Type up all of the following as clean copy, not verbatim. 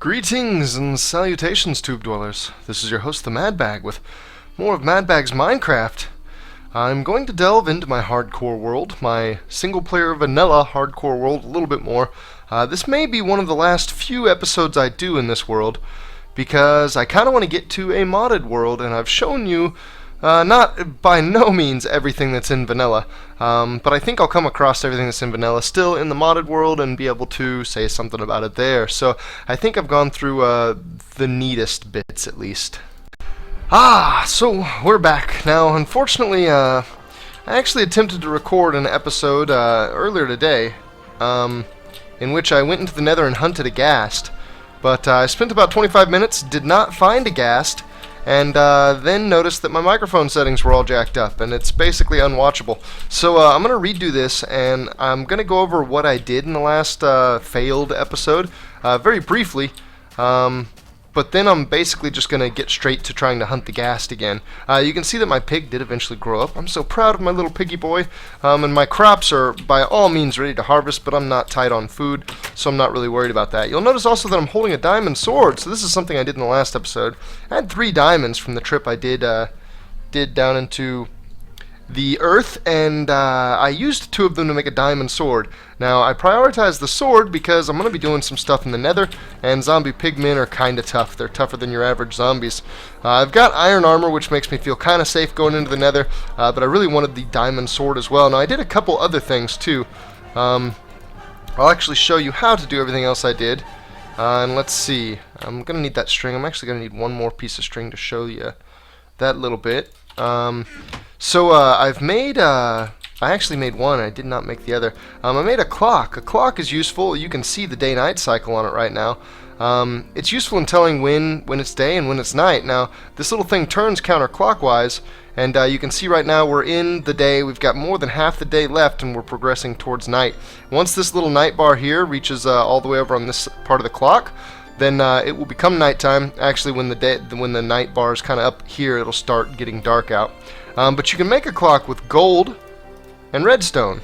Greetings and salutations, Tube Dwellers. This is your host, the MadBag, with more of MadBag's Minecraft. I'm going to delve into my hardcore world, my single-player vanilla hardcore world, a little bit more. This may be one of the last few episodes I do in this world, because I kind of want to get to a modded world, and I've shown you not by no means everything that's in vanilla, but I think I'll come across everything that's in vanilla still in the modded world and be able to say something about it there. So I think I've gone through the neatest bits at least. So we're back. Now, unfortunately, I actually attempted to record an episode earlier today in which I went into the Nether and hunted a Ghast, but I spent about 25 minutes, did not find a Ghast, and then noticed that my microphone settings were all jacked up, and it's basically unwatchable. So I'm going to redo this, and I'm going to go over what I did in the last failed episode, very briefly, but then I'm basically just going to get straight to trying to hunt the Ghast again. You can see that my pig did eventually grow up. I'm so proud of my little piggy boy, and my crops are by all means ready to harvest, but I'm not tight on food, so I'm not really worried about that. You'll notice also that I'm holding a diamond sword, so this is something I did in the last episode. I had 3 diamonds from the trip I did down into the earth, and I used 2 of them to make a diamond sword. Now, I prioritized the sword because I'm going to be doing some stuff in the Nether, and zombie pigmen are kind of tough. They're tougher than your average zombies. I've got iron armor, which makes me feel kind of safe going into the Nether, but I really wanted the diamond sword as well. Now, I did a couple other things, too. I'll actually show you how to do everything else I did. And let's see. I'm going to need that string. I'm actually going to need one more piece of string to show you that little bit. I've made, I actually made one, I did not make the other. I made a clock. A clock is useful. You can see the day-night cycle on it right now. It's useful in telling when it's day and when it's night. Now, this little thing turns counterclockwise, and you can see right now we're in the day. We've got more than half the day left, and we're progressing towards night. Once this little night bar here reaches all the way over on this part of the clock, then it will become nighttime. Actually, when the night bar is kind of up here, it'll start getting dark out. But you can make a clock with gold and redstone,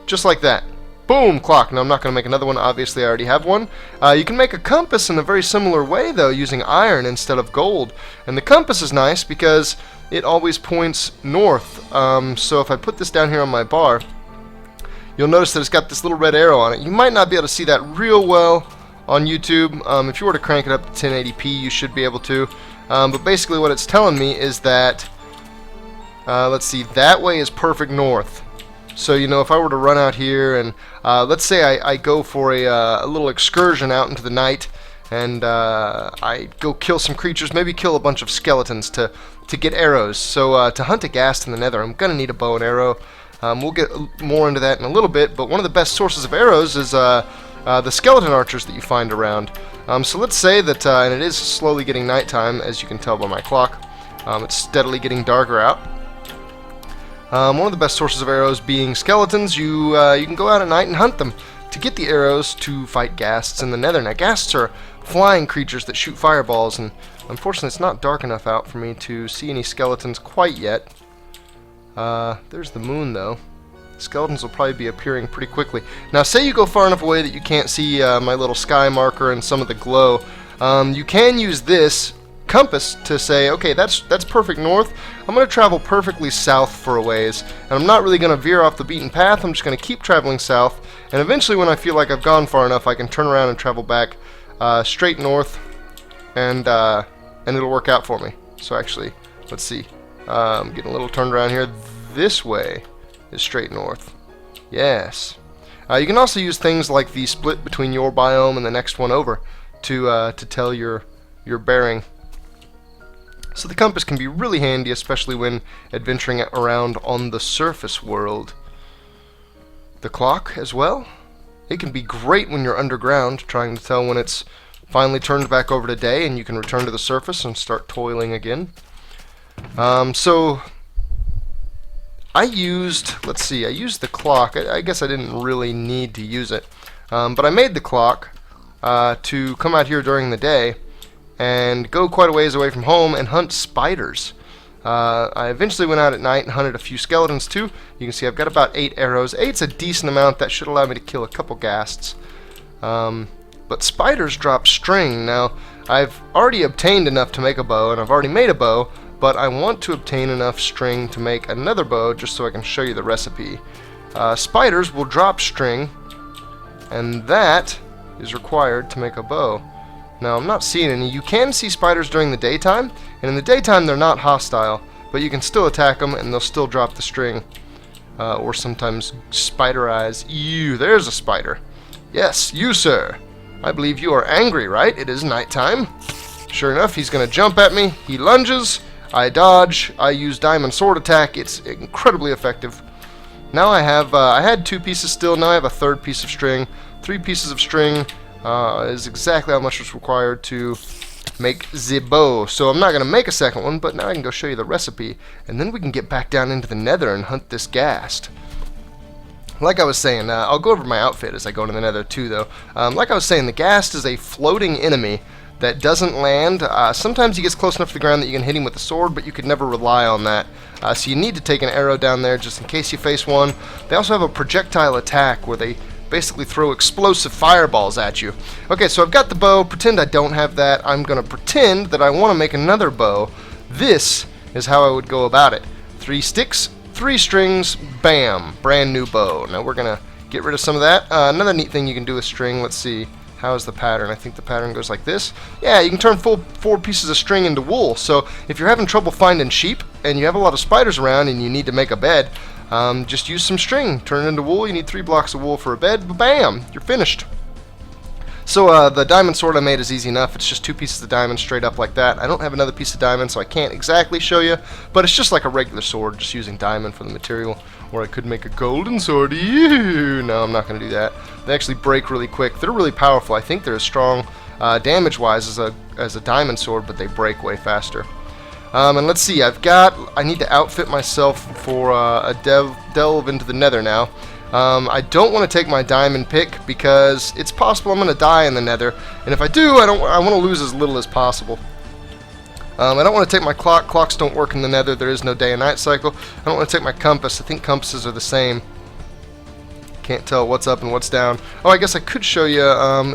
just like that. Boom, clock. Now I'm not going to make another one. Obviously, I already have one. You can make a compass in a very similar way, though, using iron instead of gold. And the compass is nice because it always points north. So if I put this down here on my bar, you'll notice that it's got this little red arrow on it. You might not be able to see that real well on YouTube. If you were to crank it up to 1080p, you should be able to. But basically what it's telling me is that, let's see, that way is perfect north. So, you know, if I were to run out here and, let's say I go for a little excursion out into the night, and I go kill some creatures, maybe kill a bunch of skeletons to get arrows. So to hunt a Ghast in the Nether, I'm going to need a bow and arrow. We'll get more into that in a little bit, but one of the best sources of arrows is the skeleton archers that you find around. So let's say that, and it is slowly getting nighttime, as you can tell by my clock. It's steadily getting darker out. One of the best sources of arrows being skeletons. You can go out at night and hunt them to get the arrows to fight Ghasts in the Nether. Now, Ghasts are flying creatures that shoot fireballs, and unfortunately it's not dark enough out for me to see any skeletons quite yet. There's the moon, though. Skeletons will probably be appearing pretty quickly. Now, say you go far enough away that you can't see my little sky marker and some of the glow. You can use this compass to say, okay, that's perfect north. I'm going to travel perfectly south for a ways, and I'm not really going to veer off the beaten path. I'm just going to keep traveling south, and eventually when I feel like I've gone far enough, I can turn around and travel back straight north, and it'll work out for me. So actually, let's see. I'm getting a little turned around here. This way is straight north. Yes. You can also use things like the split between your biome and the next one over to tell your bearing. So the compass can be really handy, especially when adventuring around on the surface world. The clock as well. It can be great when you're underground, trying to tell when it's finally turned back over to day and you can return to the surface and start toiling again. So I used, let's see, I used the clock. I guess I didn't really need to use it. But I made the clock to come out here during the day and go quite a ways away from home and hunt spiders. I eventually went out at night and hunted a few skeletons too. You can see I've got about 8 arrows. 8's a decent amount. That should allow me to kill a couple ghasts. But but spiders drop string. Now, I've already obtained enough to make a bow, and I've already made a bow, but I want to obtain enough string to make another bow just so I can show you the recipe. Spiders will drop string, and that is required to make a bow. Now, I'm not seeing any. You can see spiders during the daytime, and in the daytime they're not hostile, but you can still attack them and they'll still drop the string. Or sometimes spider eyes. Ew, there's a spider. Yes, you, sir. I believe you are angry, right? It is nighttime. Sure enough, he's going to jump at me. He lunges. I dodge. I use diamond sword attack. It's incredibly effective. Now I have, I had 2 pieces still. Now I have a 3rd piece of string. 3 pieces of string is exactly how much was required to make the bow. So I'm not going to make a second one, but now I can go show you the recipe, and then we can get back down into the Nether and hunt this Ghast. Like I was saying, I'll go over my outfit as I go into the Nether too, though. Like I was saying, the Ghast is a floating enemy that doesn't land. Sometimes he gets close enough to the ground that you can hit him with a sword, but you could never rely on that. So you need to take an arrow down there just in case you face one. They also have a projectile attack where they basically throw explosive fireballs at you. Okay, so I've got the bow. Pretend I don't have that. I'm going to pretend that I want to make another bow. This is how I would go about it. 3 sticks, 3 strings, bam, brand new bow. Now we're going to get rid of some of that. Another neat thing you can do with string, let's see, how is the pattern? I think the pattern goes like this. Yeah, you can turn full 4 pieces of string into wool. So if you're having trouble finding sheep and you have a lot of spiders around and you need to make a bed, just use some string, turn it into wool. You need 3 blocks of wool for a bed, bam, you're finished. So the diamond sword I made is easy enough. It's just 2 pieces of diamond straight up like that. I don't have another piece of diamond, so I can't exactly show you, but it's just like a regular sword, just using diamond for the material. Or I could make a golden sword. Ew. No, I'm not going to do that. They actually break really quick. They're really powerful. I think they're as strong damage-wise as a diamond sword, but they break way faster. And let's see, I need to outfit myself for a delve into the Nether now. I don't want to take my diamond pick because it's possible I'm going to die in the Nether, and if I do, I want to lose as little as possible. I don't want to take my clock. Clocks don't work in the Nether. There is no day and night cycle. I don't want to take my compass. I think compasses are the same. Can't tell what's up and what's down. Oh, I guess I could show you.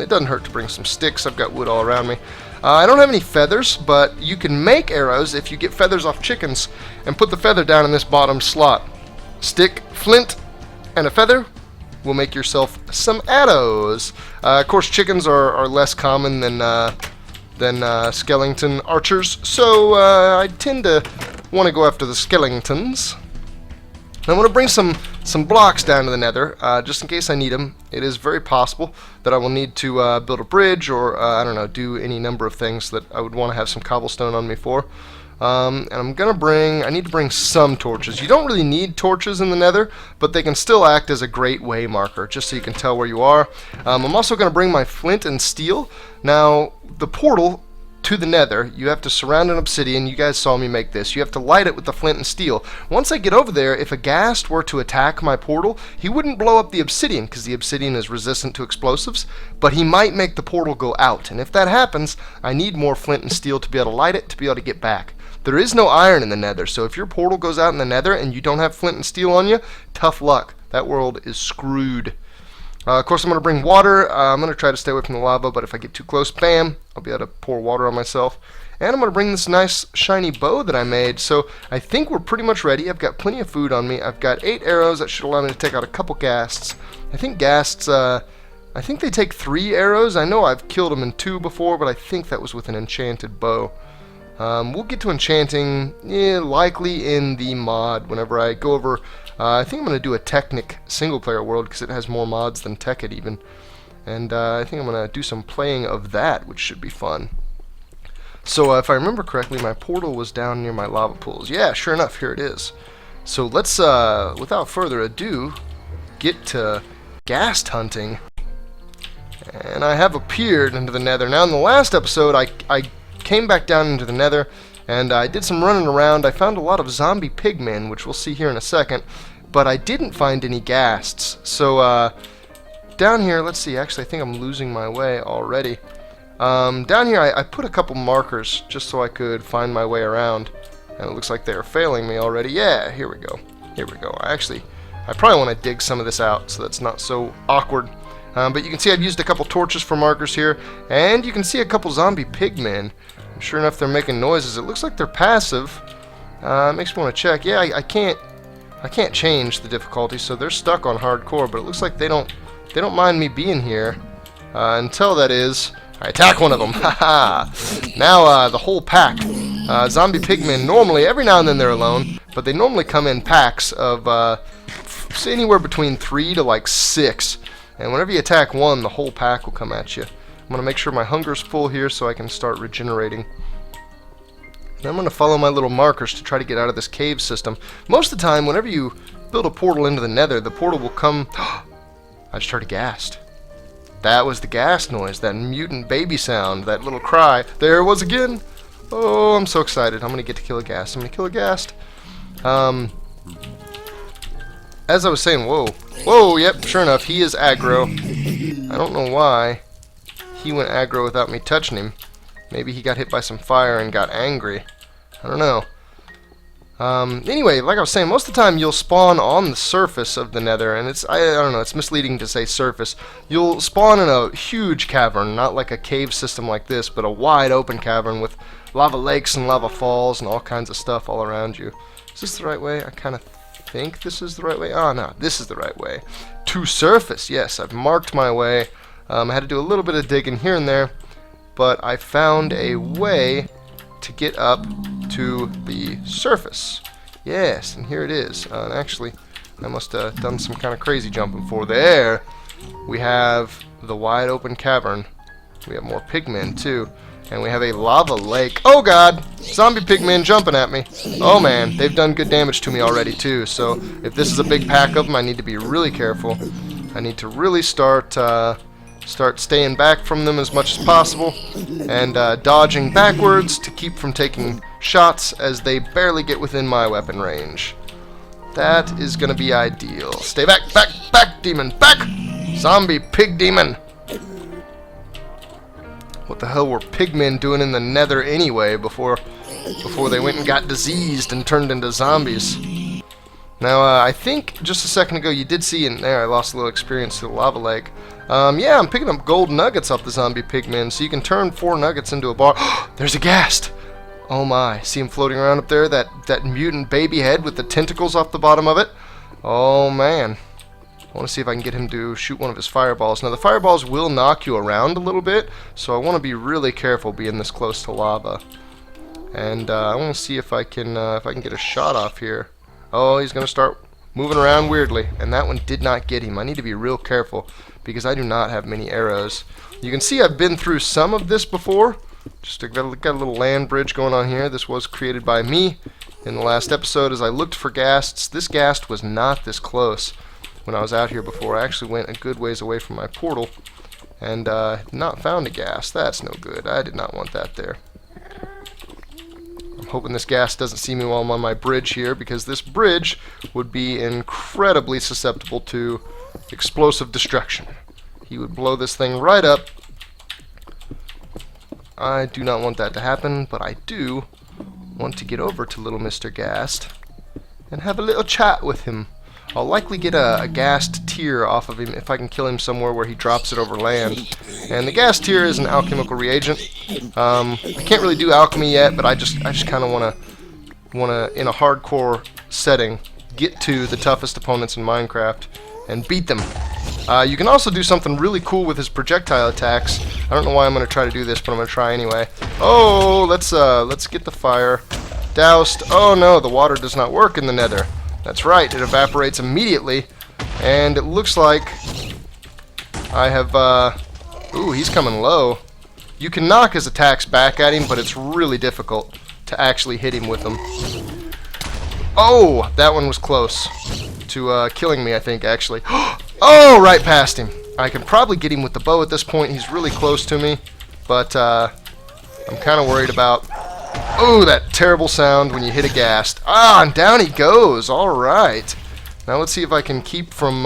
It doesn't hurt to bring some sticks. I've got wood all around me. I don't have any feathers, but you can make arrows if you get feathers off chickens and put the feather down in this bottom slot. Stick, flint, and a feather will make yourself some arrows. Of course, chickens are less common than skeleton archers, so I tend to want to go after the skeletons. I'm going to bring some blocks down to the Nether, just in case I need them. It is very possible that I will need to build a bridge or, I don't know, do any number of things that I would want to have some cobblestone on me for. And I need to bring some torches. You don't really need torches in the Nether, but they can still act as a great way marker, just so you can tell where you are. I'm also going to bring my flint and steel. Now, the portal to the Nether, you have to surround an obsidian. You guys saw me make this. You have to light it with the flint and steel. Once I get over there, if a Ghast were to attack my portal, he wouldn't blow up the obsidian because the obsidian is resistant to explosives, but he might make the portal go out. And if that happens, I need more flint and steel to be able to light it, to be able to get back. There is no iron in the Nether, so if your portal goes out in the Nether and you don't have flint and steel on you, tough luck. That world is screwed. Of course, I'm going to bring water. I'm going to try to stay away from the lava, but if I get too close, bam, I'll be able to pour water on myself. And I'm going to bring this nice shiny bow that I made. So I think we're pretty much ready. I've got plenty of food on me. I've got 8 arrows. That should allow me to take out a couple Ghasts. I think Ghasts, I think they take 3 arrows. I know I've killed them in 2 before, but I think that was with an enchanted bow. We'll get to enchanting likely in the mod whenever I go over. I think I'm going to do a Technic single-player world because it has more mods than Tekkit even. And I think I'm going to do some playing of that, which should be fun. So if I remember correctly, my portal was down near my lava pools. Yeah, sure enough, here it is. So let's, without further ado, get to Ghast hunting. And I have appeared into the Nether. Now in the last episode, I came back down into the Nether, and I did some running around. I found a lot of zombie pigmen, which we'll see here in a second, but I didn't find any Ghasts. So down here, let's see, actually I think I'm losing my way already. Down here I put a couple markers just so I could find my way around, and it looks like they're failing me already. Yeah, here we go. Here we go. I probably want to dig some of this out so that's not so awkward. But you can see I've used a couple torches for markers here, and you can see a couple zombie pigmen. And sure enough, they're making noises. It looks like they're passive. Makes me want to check. Yeah, I can't change the difficulty, so they're stuck on hardcore. But it looks like they don't mind me being here until, that is, I attack one of them. Haha! Now the whole pack. Zombie pigmen normally, every now and then they're alone, but they normally come in packs of say anywhere between 3 to like 6. And whenever you attack one, the whole pack will come at you. I'm going to make sure my hunger's full here so I can start regenerating. And I'm going to follow my little markers to try to get out of this cave system. Most of the time, whenever you build a portal into the Nether, the portal will come... I just heard a ghast. That was the ghast noise, that mutant baby sound, that little cry. There it was again! Oh, I'm so excited. I'm going to get to kill a ghast. I'm going to kill a ghast. As I was saying, whoa. Whoa, yep, sure enough, he is aggro. I don't know why he went aggro without me touching him. Maybe he got hit by some fire and got angry. I don't know. Anyway, like I was saying, most of the time you'll spawn on the surface of the Nether, and I don't know, it's misleading to say surface. You'll spawn in a huge cavern, not like a cave system like this, but a wide open cavern with lava lakes and lava falls and all kinds of stuff all around you. Is this the right way? I kind of think this is the right way. Oh, no, this is the right way. To surface, yes, I've marked my way. I had to do a little bit of digging here and there, but I found a way to get up to the surface. Yes, and here it is. And actually, I must have done some kind of crazy jumping for there. We have the wide open cavern. We have more pigmen too. And we have a lava lake. Oh god! Zombie pigmen jumping at me. Oh man, they've done good damage to me already too. So if this is a big pack of them, I need to be really careful. I need to really start staying back from them as much as possible, and dodging backwards to keep from taking shots as they barely get within my weapon range. That is going to be ideal. Stay back, back, back, demon, back! Zombie pig demon! What the hell were pigmen doing in the Nether anyway before they went and got diseased and turned into zombies? Now, I think just a second ago you did see in there, I lost a little experience to the lava lake. Yeah, I'm picking up gold nuggets off the zombie pigmen, so you can turn 4 nuggets into a bar. There's a ghast! Oh my, see him floating around up there? That mutant baby head with the tentacles off the bottom of it? Oh man. I want to see if I can get him to shoot one of his fireballs. Now, the fireballs will knock you around a little bit, so I want to be really careful being this close to lava. And I want to see if I can get a shot off here. Oh, he's going to start moving around weirdly, and that one did not get him. I need to be real careful because I do not have many arrows. You can see I've been through some of this before. Just got a little land bridge going on here. This was created by me in the last episode as I looked for ghasts. This ghast was not this close when I was out here before. I actually went a good ways away from my portal and not found a ghast. That's no good. I did not want that there. I'm hoping this ghast doesn't see me while I'm on my bridge here, because this bridge would be incredibly susceptible to explosive destruction. He would blow this thing right up. I do not want that to happen, but I do want to get over to little Mr. Ghast and have a little chat with him. I'll likely get a ghast tear off of him if I can kill him somewhere where he drops it over land. And the ghast tear is an alchemical reagent. I can't really do alchemy yet, but I just kind of want to in a hardcore setting get to the toughest opponents in Minecraft and beat them. You can also do something really cool with his projectile attacks. I don't know why I'm going to try to do this, but I'm going to try anyway. Oh, let's get the fire doused. Oh no, the water does not work in the Nether. That's right, it evaporates immediately, and it looks like I have, ooh, he's coming low. You can knock his attacks back at him, but it's really difficult to actually hit him with them. Oh, that one was close to killing me, I think, actually. Oh, right past him. I can probably get him with the bow at this point. He's really close to me, but I'm kind of worried about... Oh, that terrible sound when you hit a ghast. Ah, and down he goes. All right. Now let's see if I can keep from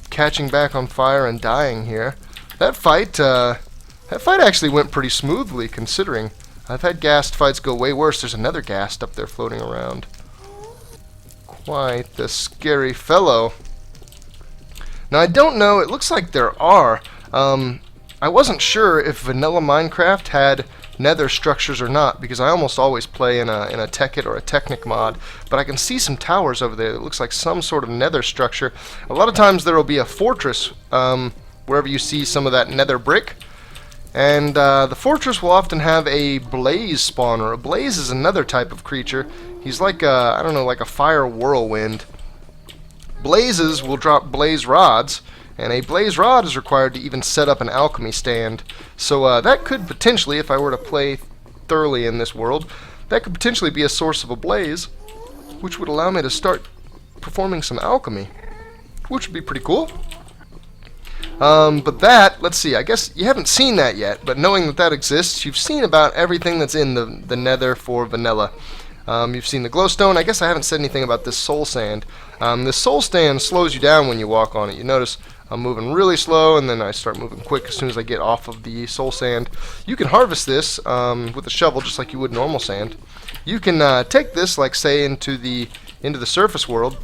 catching back on fire and dying here. That fight actually went pretty smoothly, considering I've had ghast fights go way worse. There's another ghast up there floating around. Quite the scary fellow. Now I don't know, it looks like there are. I wasn't sure if vanilla Minecraft had nether structures or not, because I almost always play in a Tekkit or a Technic mod, but I can see some towers over there that looks like some sort of nether structure. A lot of times there will be a fortress wherever you see some of that nether brick, and the fortress will often have a blaze spawner. A blaze is another type of creature. He's like a, I don't know, like a fire whirlwind. Blazes will drop blaze rods, and a blaze rod is required to even set up an alchemy stand. So that could potentially, if I were to play thoroughly in this world, that could potentially be a source of a blaze, which would allow me to start performing some alchemy, which would be pretty cool. But that, let's see, I guess you haven't seen that yet, but knowing that that exists, you've seen about everything that's in the nether for vanilla. You've seen the glowstone. I guess I haven't said anything about this soul sand. This soul sand slows you down when you walk on it. You notice I'm moving really slow, and then I start moving quick as soon as I get off of the soul sand. You can harvest this with a shovel just like you would normal sand. You can take this, like say, into the surface world,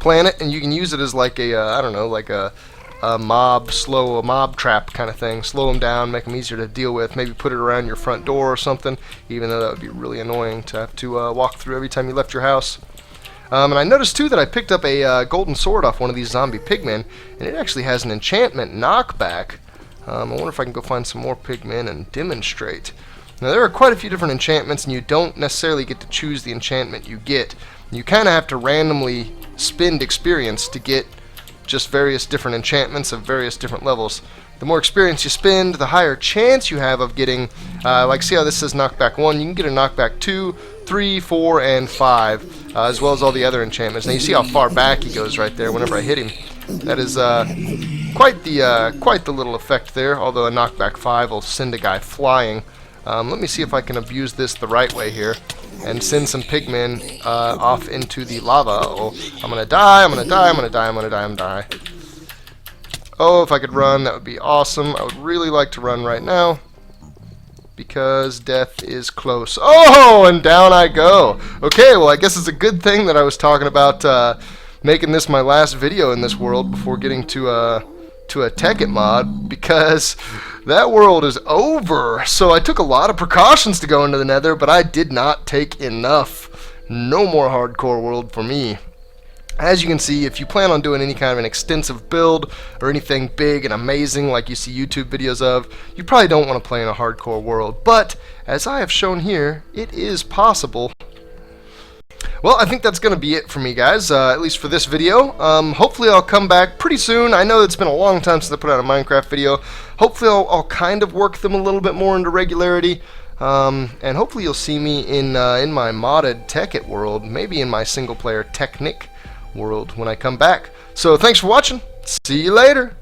plant it, and you can use it as like a I don't know, like a mob trap kind of thing. Slow them down, make them easier to deal with. Maybe put it around your front door or something, even though that would be really annoying to have to walk through every time you left your house. And I noticed too that I picked up a golden sword off one of these zombie pigmen, and it actually has an enchantment knockback. I wonder if I can go find some more pigmen and demonstrate. Now there are quite a few different enchantments, and you don't necessarily get to choose the enchantment you get. You kind of have to randomly spend experience to get just various different enchantments of various different levels. The more experience you spend, the higher chance you have of getting, like see how this says knockback 1, you can get a knockback 2, 3, 4, and 5, as well as all the other enchantments. Now you see how far back he goes right there whenever I hit him. That is quite the little effect there, although a knockback 5 will send a guy flying. Let me see if I can abuse this the right way here and send some pigmen off into the lava. Uh-oh. I'm gonna die, I'm gonna die, I'm gonna die, I'm gonna die, I'm gonna die. Oh, if I could run, that would be awesome. I would really like to run right now, because death is close. Oh, and down I go. Okay, well, I guess it's a good thing that I was talking about making this my last video in this world before getting to a Tekkit mod, because that world is over. So I took a lot of precautions to go into the nether, but I did not take enough. No more hardcore world for me. As you can see, if you plan on doing any kind of an extensive build or anything big and amazing like you see YouTube videos of, you probably don't want to play in a hardcore world. But as I have shown here, it is possible. Well, I think that's going to be it for me, guys, at least for this video. Hopefully I'll come back pretty soon. I know it's been a long time since I put out a Minecraft video. Hopefully I'll kind of work them a little bit more into regularity. And hopefully you'll see me in my modded Tekkit world, maybe in my single-player Technic world when I come back. So thanks for watching. See you later.